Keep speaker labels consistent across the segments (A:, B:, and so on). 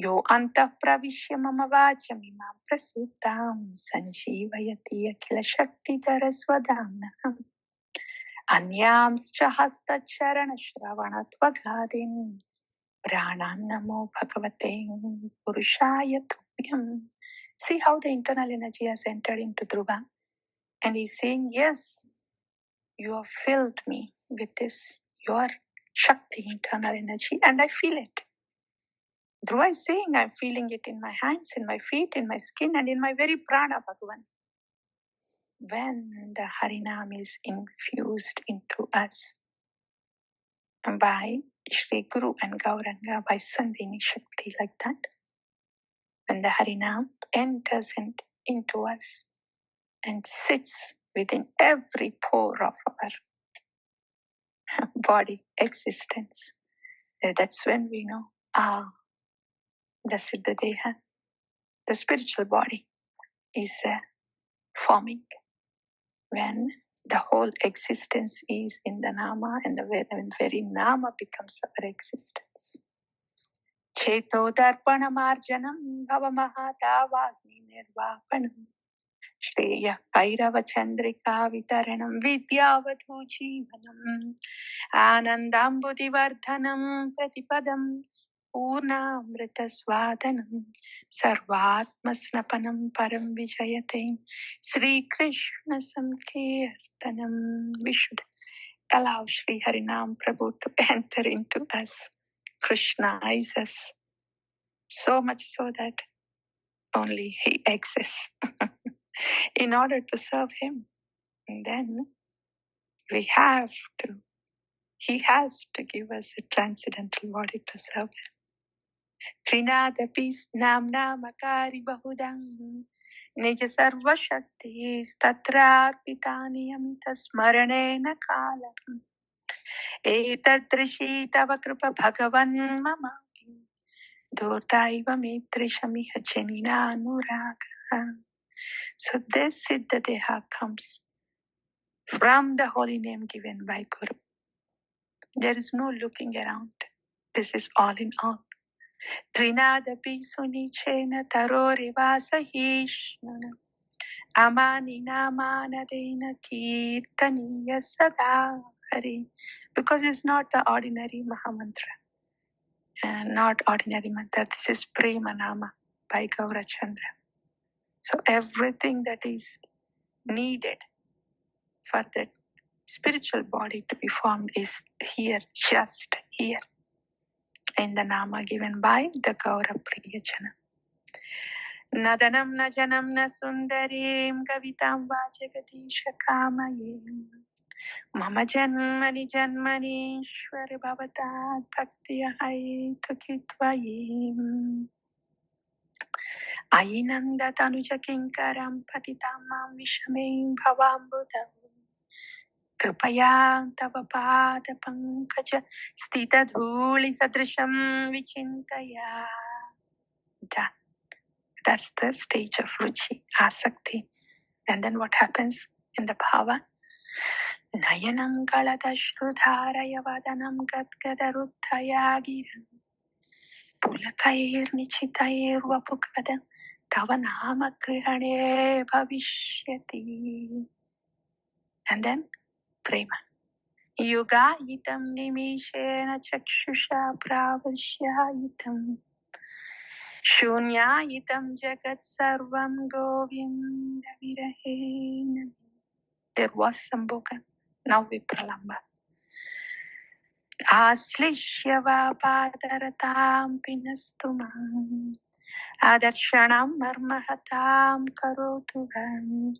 A: यो अन्तः प्रविश्य मम वाचमिमां प्रसूतां सञ्जीवयति अखिल शक्तिधरस्वधाम्नः अन्यांश्च हस्तचरणश्रवणत्वगादीन् प्राणान्नमो भगवते पुरुषाय तुभ्यं. See how the internal energy has entered into Dhruva, and he's saying, yes, you have filled me with this, your Shakti, internal energy, and I feel it. Dhruva is saying, I'm feeling it in my hands, in my feet, in my skin, and in my very prana, Bhagavan. When the Harinam is infused into us by Shri Guru and Gauranga, by Sandhini Shakti, like that, when the Harinam enters into us and sits within every pore of our body existence, that's when we know, the Siddha Deha, the spiritual body, is forming. When the whole existence is in the Nama, and the very Nama becomes our existence. Cheto darpanamarjanam bhavamahadavagni nirvapanam Shreya Kairava Chandrika Vitaranam Vidyavadhu Jeevanam Anandambudivardhanam Pratipadam Purnamrita Swadanam Sarvatmasnapanam Param Vijayate Sri Krishna Sankirtanam. We should allow Sri Harinam Prabhu to enter into us, Krishnaize us, so much so that only he exists. In order to serve him, and then he has to give us a transcendental body to serve him. Trinadapi namna makari bahudam nija sarva shakti tatrarpitani amita smaranena kalam etadrishi tava kripa bhagavan mama dhotaiva mitrishamiha janina anuraga. So this Siddha Deha comes from the holy name given by Guru. There is no looking around. This is all in all. Trinadapi sunichena tarorivasahishna amani namanadena kirtaniya sada hari. Because it's not the ordinary Mahamantra, and not ordinary mantra. This is Prema Nama by Gaurachandra. So everything that is needed for the spiritual body to be formed is here, just here, in the Nama given by the Gaura Priyajana. Nadanam na janam na sundarim kavitam vajagadisha kamayim mama janmani janmani shwar bhavatat bhaktiya haitu kitvayim ayinanda tanuja kinkaram patitamam vishamim bhavambudam कृपया तव पाद पंकज स्थित धूलि सदृशं विचिन्तया. Done. That's the stage of ruchi, asakti. And then what happens in the bhava? Nayanam galadashrudharaya vadanam gadgadaruddhaya giram pulakair nichitair vapukadam tava nama grihane bhavishyati. And then prema. युगायितं निमेषेण चक्षुषा प्रावश्यायितं शून्यायितं जगत् सर्वं गोविन्दविरहेण. There was Sambhoga, now Vipralamba. आश्लिष्य वा पादरतां पिनस्तु माम् आदर्शणां मर्महतां करोतु वम्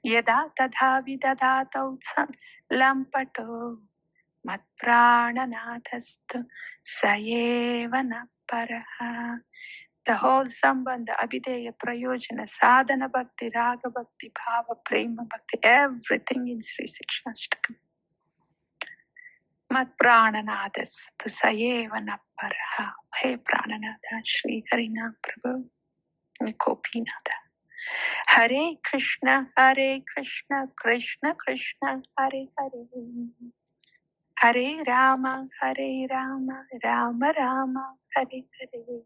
A: यदा तथा विदधातौ लम्पटो मत्प्राणनाथस्तु स एव न परः. The whole Sambandha, Abhideya, Prayojana, Sadhana Bhakti, Raga Bhakti, Bhava, Prema Bhakti, everything in Sri Sikshanashtakam. Mat Prananathasthu sa eva na paraha. Hey Prananatha, Shri Harinam Prabhu, Gopinatha. Hare Krishna, Krishna Krishna, Hare Hare. Hare Rama, Rama Rama, Hare Hare.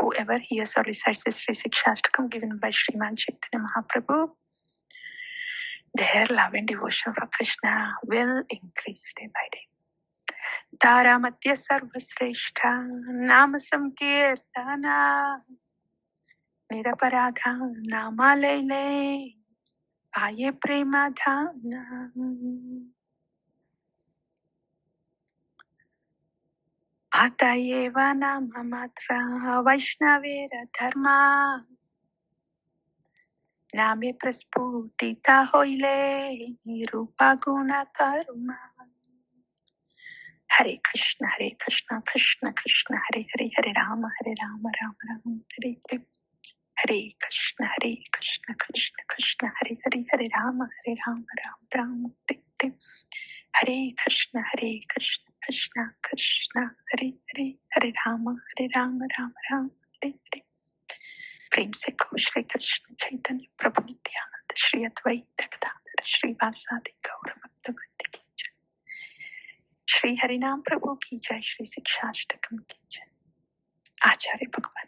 A: whoever hears or recites the Sri Sikshastakam given by Sriman Chaitanya Mahaprabhu, their love and devotion for Krishna will increase day by day. Taramatya sarvasreshta nama samkirtana niraparadha nama lele paye premadhana. Atayeva nama matra vaishnavera dharma name prasputita hoile nirupa guna karma. Hare Krishna, Krishna Krishna, Hare Hare, Hare Rama, Rama Rama, Hare Hare. Hare Krishna, Krishna Krishna, Hare Hare, Hare Rama, Rama Rama, Hare Hare. Hare Krishna, Krishna Krishna, Hare Hare, Hare Rama, Rama Rama, Hare Hare. प्रेम से को श्री कृष्ण चैतन्य प्रभु नित्यानंद श्री अद्वैत गदाधर श्रीवासादि गौर भक्तवृंद की जय। श्री हरिनाम प्रभु की जय। श्री शिक्षाष्टकम की जय। आचार्य भगवान